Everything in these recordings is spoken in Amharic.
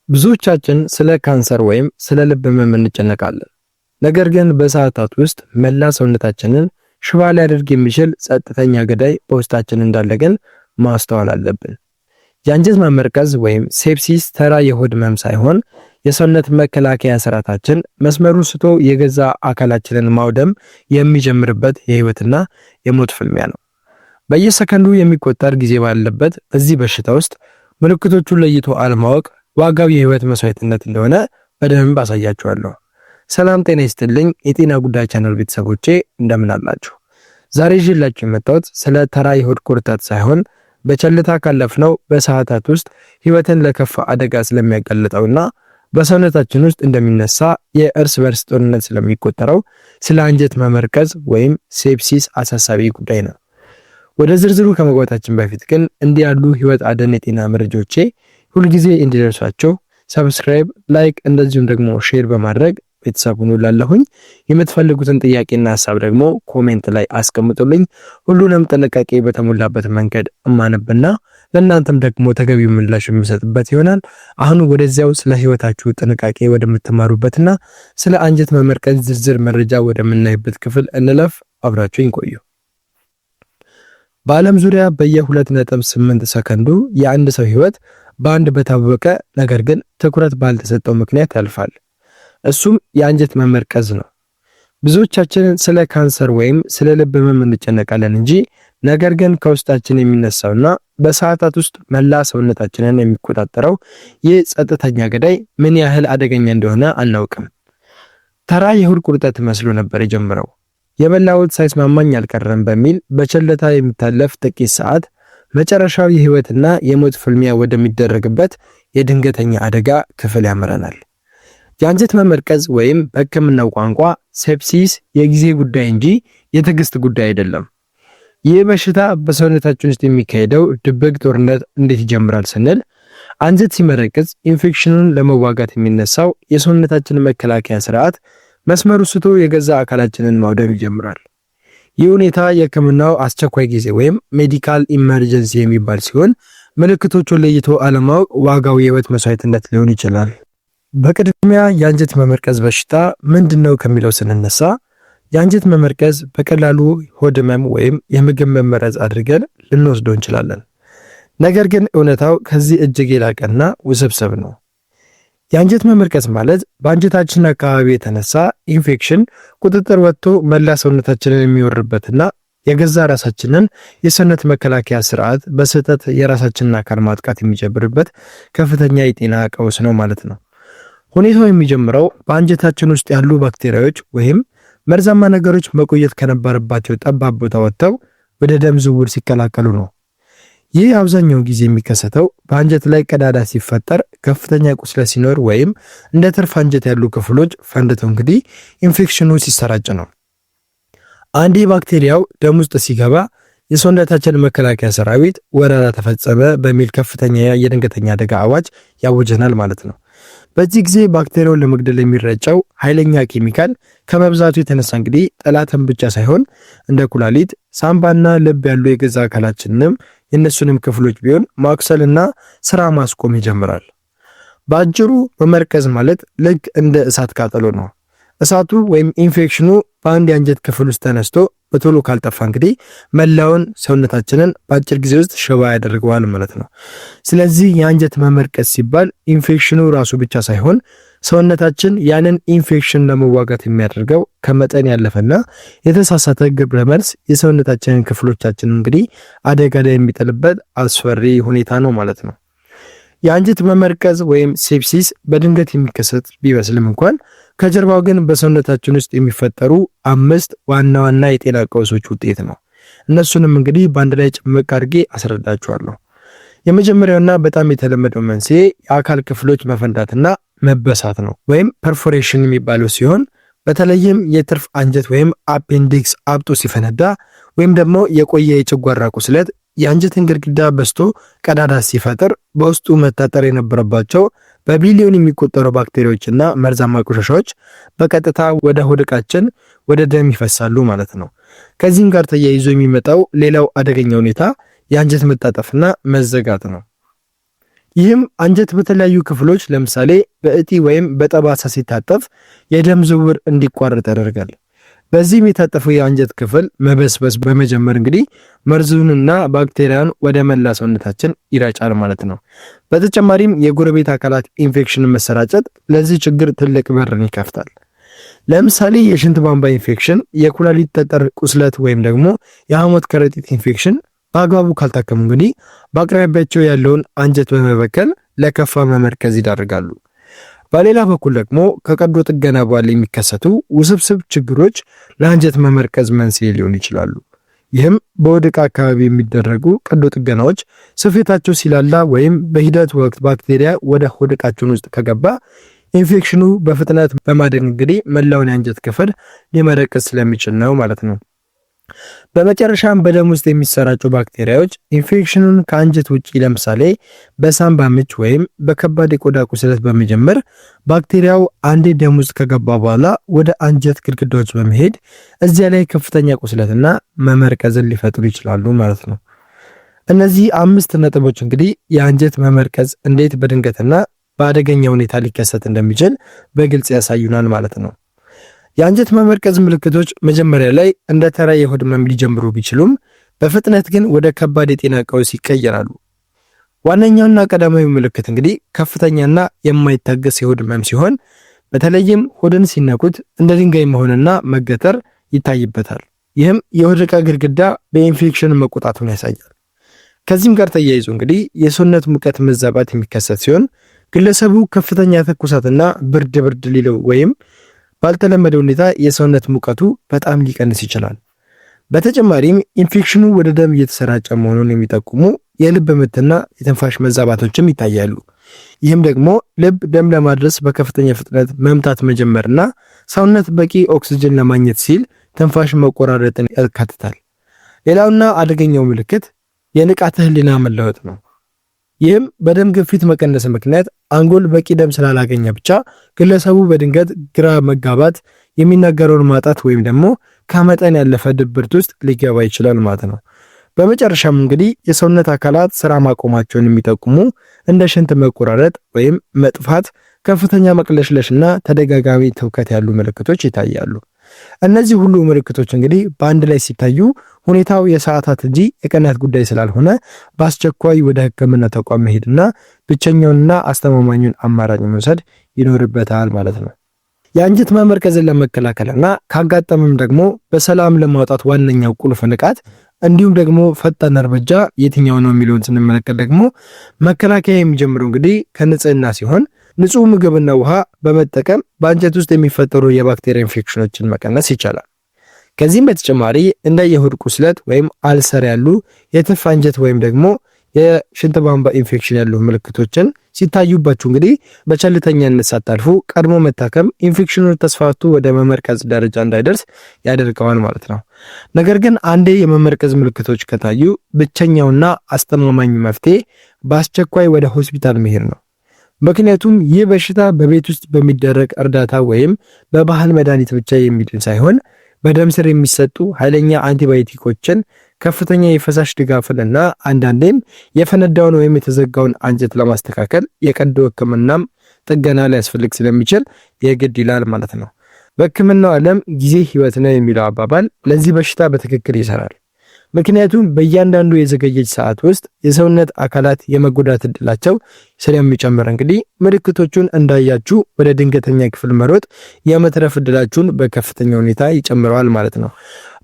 ብዙዎቻችን ስለ ካንሰር ወይም ስለ ልብ ህመም እንጨነቃለን። ነገር ግን በሰዓታት ውስጥ መላ ሰውነታችንን ሽባ ሊያደርግ የሚችል ጸጥተኛ ገዳይ በውስጣችን እንዳለ ግን ማስተዋል አለብን። የአንጀት መመርቀዝ ወይም ሴፕሲስ ተራ የሆድ ህመም ሳይሆን የሰውነት መከላከያ ስርዓታችን መስመሩን ስቶ የገዛ አካላችንን ማውደም የሚጀምርበት የህይወትና የሞት ፍልሚያ ነው። በየሰከንዱ የሚቆጠር ጊዜ ባለበት በዚህ በሽታ ውስጥ ምልክቶቹን ለይቶ አለማወቅ ዋጋው የህይወት መስዋዕትነት እንደሆነ በደንብ አሳያችኋለሁ። ሰላም ጤና ይስጥልኝ የጤና ጉዳይ ቻናል ቤተሰቦቼ እንደምን አላችሁ? ዛሬ ይዤላችሁ የመጣሁት ስለ ተራ የሆድ ቁርጠት ሳይሆን በቸልታ ካለፍነው በሰዓታት ውስጥ ህይወትን ለከፋ አደጋ ስለሚያጋልጠውና በሰውነታችን ውስጥ እንደሚነሳ የእርስ በርስ ጦርነት ስለሚቆጠረው ስለ አንጀት መመርቀዝ ወይም ሴፕሲስ አሳሳቢ ጉዳይ ነው። ወደ ዝርዝሩ ከመግባታችን በፊት ግን እንዲህ ያሉ ህይወት አድን የጤና መረጃዎቼ ሁልጊዜ እንዲደርሷችሁ ሰብስክራይብ፣ ላይክ እንደዚሁም ደግሞ ሼር በማድረግ ቤተሰቡን ሁላለሁኝ። የምትፈልጉትን ጥያቄና ሐሳብ ደግሞ ኮሜንት ላይ አስቀምጡልኝ። ሁሉንም ጥንቃቄ በተሞላበት መንገድ እማነብና ለእናንተም ደግሞ ተገቢው ምላሽ የምሰጥበት ይሆናል። አሁን ወደዚያው ስለ ህይወታችሁ ጥንቃቄ ወደምትማሩበትና ስለ አንጀት መመርቀዝ ዝርዝር መረጃ ወደምናይበት ክፍል እንለፍ። አብራችሁኝ ቆዩ። በዓለም ዙሪያ በየ2.8 ሰከንዱ የአንድ ሰው ህይወት በአንድ በታወቀ ነገር ግን ትኩረት ባልተሰጠው ምክንያት ያልፋል። እሱም የአንጀት መመርቀዝ ነው። ብዙዎቻችን ስለ ካንሰር ወይም ስለ ልብ ህመም እንጨነቃለን እንጂ ነገር ግን ከውስጣችን የሚነሳውና በሰዓታት ውስጥ መላ ሰውነታችንን የሚቆጣጠረው ይህ ጸጥተኛ ገዳይ ምን ያህል አደገኛ እንደሆነ አናውቅም። ተራ የሆድ ቁርጠት መስሎ ነበር የጀመረው። የበላሁት ሳይስማማኝ አልቀረም በሚል በቸልታ የሚታለፍ ጥቂት ሰዓት መጨረሻው የህይወትና የሞት ፍልሚያ ወደሚደረግበት የድንገተኛ አደጋ ክፍል ያመራናል። የአንጀት መመርቀዝ ወይም በሕክምናው ቋንቋ ሴፕሲስ የጊዜ ጉዳይ እንጂ የትዕግስት ጉዳይ አይደለም። ይህ በሽታ በሰውነታችን ውስጥ የሚካሄደው ድብቅ ጦርነት እንዴት ይጀምራል ስንል አንጀት ሲመረቅዝ ኢንፌክሽኑን ለመዋጋት የሚነሳው የሰውነታችን መከላከያ ስርዓት መስመሩ ስቶ የገዛ አካላችንን ማውደም ይጀምራል። ይህ ሁኔታ የህክምናው አስቸኳይ ጊዜ ወይም ሜዲካል ኢመርጀንሲ የሚባል ሲሆን ምልክቶቹን ለይቶ አለማወቅ ዋጋው የህይወት መስዋዕትነት ሊሆን ይችላል። በቅድሚያ የአንጀት መመርቀዝ በሽታ ምንድነው ከሚለው ስንነሳ የአንጀት መመርቀዝ በቀላሉ ሆድ ህመም ወይም የምግብ መመረዝ አድርገን ልንወስደው እንችላለን። ነገር ግን እውነታው ከዚህ እጅግ የላቀና ውስብስብ ነው። የአንጀት መመርቀዝ ማለት በአንጀታችን አካባቢ የተነሳ ኢንፌክሽን ቁጥጥር ወጥቶ መላ ሰውነታችንን የሚወርበትና የገዛ ራሳችንን የሰውነት መከላከያ ስርዓት በስህተት የራሳችንን አካል ማጥቃት የሚጀምርበት ከፍተኛ የጤና ቀውስ ነው ማለት ነው። ሁኔታው የሚጀምረው በአንጀታችን ውስጥ ያሉ ባክቴሪያዎች ወይም መርዛማ ነገሮች መቆየት ከነበረባቸው ጠባብ ቦታ ወጥተው ወደ ደም ዝውውር ሲቀላቀሉ ነው። ይህ አብዛኛው ጊዜ የሚከሰተው በአንጀት ላይ ቀዳዳ ሲፈጠር፣ ከፍተኛ ቁስለት ሲኖር ወይም እንደ ትርፍ አንጀት ያሉ ክፍሎች ፈንድተው እንግዲህ ኢንፌክሽኑ ሲሰራጭ ነው። አንዴ ባክቴሪያው ደም ውስጥ ሲገባ የሰውነታችን መከላከያ ሰራዊት ወረራ ተፈጸመ በሚል ከፍተኛ የድንገተኛ አደጋ አዋጅ ያውጀናል ማለት ነው። በዚህ ጊዜ ባክቴሪያውን ለመግደል የሚረጨው ኃይለኛ ኬሚካል ከመብዛቱ የተነሳ እንግዲህ ጠላትን ብቻ ሳይሆን እንደ ኩላሊት፣ ሳምባና ልብ ያሉ የገዛ አካላችንንም የነሱንም ክፍሎች ቢሆን ማክሰልና ስራ ማስቆም ይጀምራል። በአጭሩ መመርቀዝ ማለት ልክ እንደ እሳት ቃጠሎ ነው። እሳቱ ወይም ኢንፌክሽኑ በአንድ የአንጀት ክፍል ውስጥ ተነስቶ በቶሎ ካልጠፋ እንግዲህ መላውን ሰውነታችንን በአጭር ጊዜ ውስጥ ሽባ ያደርገዋል ማለት ነው። ስለዚህ የአንጀት መመርቀዝ ሲባል ኢንፌክሽኑ ራሱ ብቻ ሳይሆን ሰውነታችን ያንን ኢንፌክሽን ለመዋጋት የሚያደርገው ከመጠን ያለፈና የተሳሳተ ግብረ መልስ የሰውነታችንን ክፍሎቻችን እንግዲህ አደጋ ላይ የሚጥልበት አስፈሪ ሁኔታ ነው ማለት ነው። የአንጀት መመርቀዝ ወይም ሴፕሲስ በድንገት የሚከሰት ቢመስልም እንኳን ከጀርባው ግን በሰውነታችን ውስጥ የሚፈጠሩ 5 ዋና ዋና የጤና ቀውሶች ውጤት ነው። እነሱንም እንግዲህ በአንድ ላይ ጭምቅ አድርጌ አስረዳችኋለሁ። የመጀመሪያውና በጣም የተለመደው መንስኤ የአካል ክፍሎች መፈንዳትና መበሳት ነው ወይም ፐርፎሬሽን የሚባለው ሲሆን በተለይም የትርፍ አንጀት ወይም አፔንዲክስ አብጦ ሲፈነዳ ወይም ደግሞ የቆየ የጨጓራ ቁስለት የአንጀትን ግድግዳ በስቶ ቀዳዳ ሲፈጥር በውስጡ መታጠር የነበረባቸው በቢሊዮን የሚቆጠሩ ባክቴሪያዎችና መርዛማ ቆሻሻዎች በቀጥታ ወደ ሆድ ዕቃችን ወደ ደም ይፈሳሉ ማለት ነው። ከዚህም ጋር ተያይዞ የሚመጣው ሌላው አደገኛ ሁኔታ የአንጀት መታጠፍና መዘጋት ነው። ይህም አንጀት በተለያዩ ክፍሎች ለምሳሌ በእጢ ወይም በጠባሳ ሲታጠፍ የደም ዝውውር እንዲቋረጥ ያደርጋል። በዚህም የታጠፈው የአንጀት ክፍል መበስበስ በመጀመር እንግዲህ መርዙንና ባክቴሪያን ወደ መላ ሰውነታችን ይረጫል ማለት ነው። በተጨማሪም የጎረቤት አካላት ኢንፌክሽንን መሰራጨት ለዚህ ችግር ትልቅ በርን ይከፍታል። ለምሳሌ የሽንት ቧንቧ ኢንፌክሽን፣ የኩላሊት ጠጠር ቁስለት ወይም ደግሞ የሐሞት ከረጢት ኢንፌክሽን በአግባቡ ካልታከሙ እንግዲህ በአቅራቢያቸው ያለውን አንጀት በመበከል ለከፋ መመርከዝ ይዳርጋሉ። በሌላ በኩል ደግሞ ከቀዶ ጥገና በኋላ የሚከሰቱ ውስብስብ ችግሮች ለአንጀት መመርከዝ መንስኤ ሊሆኑ ይችላሉ። ይህም በሆድ ዕቃ አካባቢ የሚደረጉ ቀዶ ጥገናዎች ስፌታቸው ሲላላ ወይም በሂደት ወቅት ባክቴሪያ ወደ ሆድ ዕቃችን ውስጥ ከገባ ኢንፌክሽኑ በፍጥነት በማደግ እንግዲህ መላውን የአንጀት ክፍል ሊመረቅዝ ስለሚችል ነው ማለት ነው። በመጨረሻም በደም ውስጥ የሚሰራጩ ባክቴሪያዎች ኢንፌክሽኑን ከአንጀት ውጪ ለምሳሌ በሳምባ ምች ወይም በከባድ የቆዳ ቁስለት በመጀመር ባክቴሪያው አንዴ ደም ውስጥ ከገባ በኋላ ወደ አንጀት ግድግዳዎች በመሄድ እዚያ ላይ ከፍተኛ ቁስለትና መመርቀዝን ሊፈጥሩ ይችላሉ ማለት ነው። እነዚህ 5 ነጥቦች እንግዲህ የአንጀት መመርቀዝ እንዴት በድንገትና በአደገኛ ሁኔታ ሊከሰት እንደሚችል በግልጽ ያሳዩናል ማለት ነው። የአንጀት መመርቀዝ ምልክቶች መጀመሪያ ላይ እንደ ተራ የሆድ ህመም ሊጀምሩ ቢችሉም በፍጥነት ግን ወደ ከባድ የጤና ቀውስ ይቀየራሉ። ዋነኛውና ቀዳማዊው ምልክት እንግዲህ ከፍተኛና የማይታገስ የሆድ ህመም ሲሆን በተለይም ሆድን ሲነኩት እንደ ድንጋይ መሆንና መገተር ይታይበታል። ይህም የሆድ ዕቃ ግድግዳ በኢንፌክሽን መቆጣቱን ያሳያል። ከዚህም ጋር ተያይዞ እንግዲህ የሰውነት ሙቀት መዛባት የሚከሰት ሲሆን ግለሰቡ ከፍተኛ ትኩሳትና ብርድ ሊለው ወይም ባልተለመደ ሁኔታ የሰውነት ሙቀቱ በጣም ሊቀንስ ይችላል። በተጨማሪም ኢንፌክሽኑ ወደ ደም እየተሰራጨ መሆኑን የሚጠቁሙ የልብ ምትና የትንፋሽ መዛባቶችም ይታያሉ። ይህም ደግሞ ልብ ደም ለማድረስ በከፍተኛ ፍጥነት መምታት መጀመርና ሰውነት በቂ ኦክሲጅን ለማግኘት ሲል ትንፋሽ መቆራረጥን ያካትታል። ሌላውና አደገኛው ምልክት የንቃተ ህሊና መለወጥ ነው። ይህም በደም ግፊት መቀነስ ምክንያት አንጎል በቂ ደም ስላላገኘ ብቻ ግለሰቡ በድንገት ግራ መጋባት፣ የሚናገረውን ማጣት ወይም ደግሞ ከመጠን ያለፈ ድብርት ውስጥ ሊገባ ይችላል ማለት ነው። በመጨረሻም እንግዲህ የሰውነት አካላት ስራ ማቆማቸውን የሚጠቁሙ እንደ ሽንት መቆራረጥ ወይም መጥፋት፣ ከፍተኛ መቅለሽለሽና ተደጋጋሚ ትውከት ያሉ ምልክቶች ይታያሉ። እነዚህ ሁሉ ምልክቶች እንግዲህ በአንድ ላይ ሲታዩ ሁኔታው የሰዓታት እንጂ የቀናት ጉዳይ ስላልሆነ በአስቸኳይ ወደ ሕክምና ተቋም መሄድና ብቸኛውንና አስተማማኙን አማራጭ መውሰድ ይኖርበታል ማለት ነው። የአንጀት መመርቀዝን ለመከላከልና ካጋጠመም ደግሞ በሰላም ለማውጣት ዋነኛው ቁልፍ ንቃት እንዲሁም ደግሞ ፈጣን እርምጃ የትኛው ነው የሚለውን ስንመለከት ደግሞ መከላከያ የሚጀምረው እንግዲህ ከንጽህና ሲሆን ንጹህ ምግብና ውሃ በመጠቀም በአንጀት ውስጥ የሚፈጠሩ የባክቴሪያ ኢንፌክሽኖችን መቀነስ ይቻላል። ከዚህም በተጨማሪ እንደ የሆድ ቁስለት ወይም አልሰር ያሉ የትርፍ አንጀት ወይም ደግሞ የሽንት ቧንቧ ኢንፌክሽን ያሉ ምልክቶችን ሲታዩባችሁ እንግዲህ በቸልተኛነት ሳታልፉ ቀድሞ መታከም ኢንፌክሽኑ ተስፋፍቶ ወደ መመርቀዝ ደረጃ እንዳይደርስ ያደርገዋል ማለት ነው። ነገር ግን አንዴ የመመርቀዝ ምልክቶች ከታዩ ብቸኛውና አስተማማኝ መፍትሄ በአስቸኳይ ወደ ሆስፒታል መሄድ ነው። ምክንያቱም ይህ በሽታ በቤት ውስጥ በሚደረግ እርዳታ ወይም በባህል መድኃኒት ብቻ የሚድን ሳይሆን በደም ስር የሚሰጡ ኃይለኛ አንቲባዮቲኮችን፣ ከፍተኛ የፈሳሽ ድጋፍንና አንዳንዴም የፈነዳውን ወይም የተዘጋውን አንጀት ለማስተካከል የቀዶ ሕክምናም ጥገና ሊያስፈልግ ስለሚችል የግድ ይላል ማለት ነው። በሕክምናው ዓለም ጊዜ ህይወት ነው የሚለው አባባል ለዚህ በሽታ በትክክል ይሰራል። ምክንያቱም በእያንዳንዱ የዘገየች ሰዓት ውስጥ የሰውነት አካላት የመጎዳት እድላቸው ስለሚጨምር እንግዲህ ምልክቶቹን እንዳያችሁ ወደ ድንገተኛ ክፍል መሮጥ የመትረፍ እድላችሁን በከፍተኛ ሁኔታ ይጨምረዋል ማለት ነው።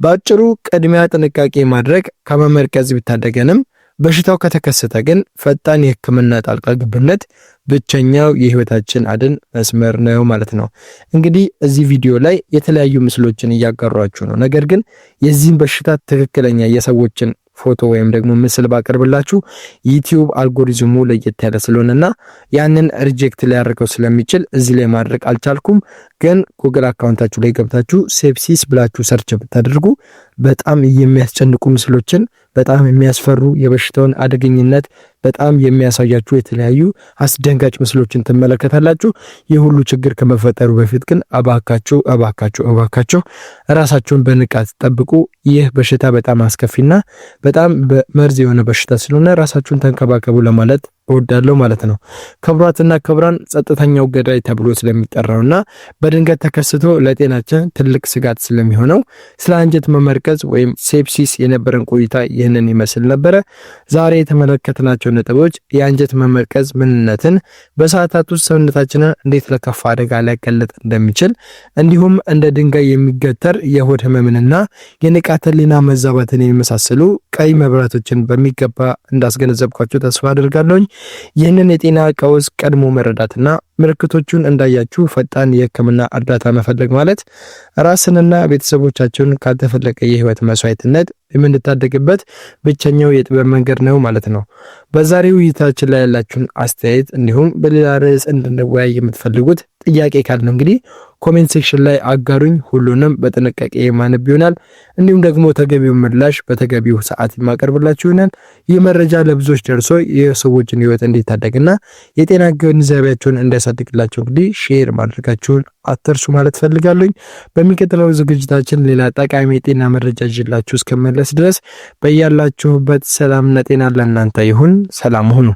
በአጭሩ ቅድሚያ ጥንቃቄ ማድረግ ከመመርቀዝ ቢታደገንም በሽታው ከተከሰተ ግን ፈጣን የህክምና ጣልቃ ገብነት ብቸኛው የህይወታችን አድን መስመር ነው ማለት ነው። እንግዲህ እዚህ ቪዲዮ ላይ የተለያዩ ምስሎችን እያጋሯችሁ ነው። ነገር ግን የዚህን በሽታ ትክክለኛ የሰዎችን ፎቶ ወይም ደግሞ ምስል ባቀርብላችሁ ዩቲዩብ አልጎሪዝሙ ለየት ያለ ስለሆነና ያንን ሪጀክት ሊያደርገው ስለሚችል እዚህ ላይ ማድረግ አልቻልኩም። ግን ጉግል አካውንታችሁ ላይ ገብታችሁ ሴፕሲስ ብላችሁ ሰርች ብታደርጉ በጣም የሚያስጨንቁ ምስሎችን፣ በጣም የሚያስፈሩ የበሽታውን አደገኝነት በጣም የሚያሳያችሁ የተለያዩ አስደንጋጭ ምስሎችን ትመለከታላችሁ። ይህ ሁሉ ችግር ከመፈጠሩ በፊት ግን እባካችሁ ራሳችሁን በንቃት ጠብቁ። ይህ በሽታ በጣም አስከፊና በጣም መርዝ የሆነ በሽታ ስለሆነ ራሳችሁን ተንከባከቡ ለማለት እወዳለሁ ማለት ነው። ክቡራትና ክቡራን ጸጥተኛው ገዳይ ተብሎ ስለሚጠራውና በድንገት ተከስቶ ለጤናችን ትልቅ ስጋት ስለሚሆነው ስለ አንጀት መመርቀዝ ወይም ሴፕሲስ የነበረን ቆይታ ይህንን ይመስል ነበረ። ዛሬ የተመለከትናቸው ነጥቦች የአንጀት መመርቀዝ ምንነትን፣ በሰዓታት ውስጥ ሰውነታችንን እንዴት ለከፋ አደጋ ሊያጋልጥ እንደሚችል እንዲሁም እንደ ድንጋይ የሚገተር የሆድ ህመምንና የንቃተ ህሊና መዛባትን የሚመሳሰሉ ቀይ መብራቶችን በሚገባ እንዳስገነዘብኳቸው ተስፋ አድርጋለሁ። ይህንን የጤና ቀውስ ቀድሞ መረዳትና ምልክቶቹን እንዳያችሁ ፈጣን የህክምና እርዳታ መፈለግ ማለት ራስንና ቤተሰቦቻችንን ካልተፈለገ የህይወት መስዋዕትነት የምንታደግበት ብቸኛው የጥበብ መንገድ ነው ማለት ነው። በዛሬው ውይይታችን ላይ ያላችሁን አስተያየት እንዲሁም በሌላ ርዕስ እንድንወያይ የምትፈልጉት ጥያቄ ካለ እንግዲህ ኮሜንት ሴክሽን ላይ አጋሩኝ። ሁሉንም በጥንቃቄ የማነብ ይሆናል። እንዲሁም ደግሞ ተገቢው ምላሽ በተገቢው ሰዓት የማቀርብላችሁ ይሆናል። ይህ መረጃ ለብዙዎች ደርሶ የሰዎችን ህይወት እንዲታደግና የጤና ግንዛቤያቸውን እንዲያሳድግላቸው እንግዲህ ሼር ማድረጋችሁን አትርሱ ማለት ፈልጋለሁ። በሚቀጥለው ዝግጅታችን ሌላ ጠቃሚ የጤና መረጃ ይዤላችሁ እስከመለስ ድረስ በያላችሁበት ሰላምና ጤና ለእናንተ ይሁን። ሰላም ሁኑ።